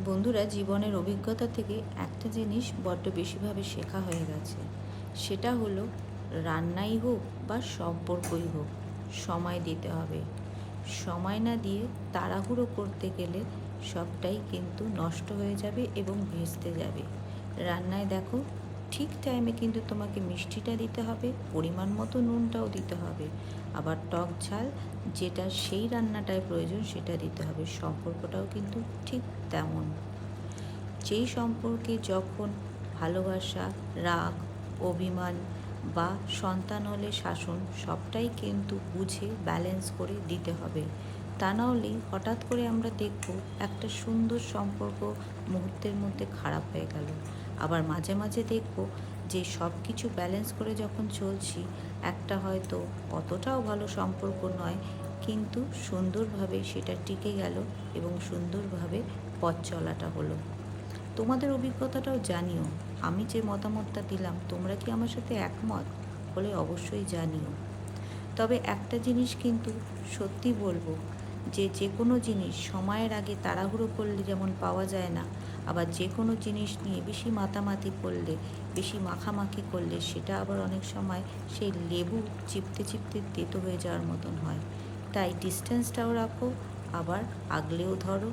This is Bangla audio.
বন্ধুরা, জীবনের অভিজ্ঞতা থেকে একটা জিনিস বড্ড বেশিভাবে শেখা হয়ে গেছে। সেটা হলো, রান্নাই হোক বা সম্পর্কই হোক, সময় দিতে হবে। সময় না দিয়ে তাড়াহুড়ো করতে গেলে সবটাই কিন্তু নষ্ট হয়ে যাবে এবং ভেস্তে যাবে। রান্নায় দেখো, ঠিক টাইমে কিন্তু তোমাকে মিষ্টিটা দিতে হবে, পরিমাণ মতো নুনটাও দিতে হবে, আবার টক ঝাল যেটা সেই রান্নাটায় প্রয়োজন সেটা দিতে হবে। সম্পর্কটাও কিন্তু ঠিক তেমন। যেই সম্পর্কে যখন ভালোবাসা, রাগ, অভিমান বা সন্তান হলে শাসন, সবটাই কিন্তু বুঝে ব্যালেন্স করে দিতে হবে। তা নাহলেই হঠাৎ করে আমরা দেখব একটা সুন্দর সম্পর্ক মুহূর্তের মধ্যে খারাপ হয়ে গেল। আবার মাঝে মাঝে দেখব যে সব কিছু ব্যালেন্স করে যখন চলছি, একটা হয়তো অতটাও ভালো সম্পর্ক নয়, কিন্তু সুন্দরভাবে সেটা টিকে গেল এবং সুন্দরভাবে পথ চলাটা হলো। তোমাদের অভিজ্ঞতাটাও জানিও। আমি যে মতামতটা দিলাম, তোমরা কি আমার সাথে একমত হলে অবশ্যই জানিও। তবে একটা জিনিস কিন্তু সত্যি বলবো, যে যে কোনো জিনিস সময়ের আগে তাড়াহুড়ো করলে যেমন পাওয়া যায় না, আবার যে কোনো জিনিস নিয়ে বেশি মাতামাতি করলে, বেশি মাখামাখি করলে সেটা আবার অনেক সময় সেই লেবু চিপতে চিপতে তেতো হয়ে যাওয়ার মতন হয়। তাই ডিস্টেন্সটাও রাখো, আবার আগলেও ধরো,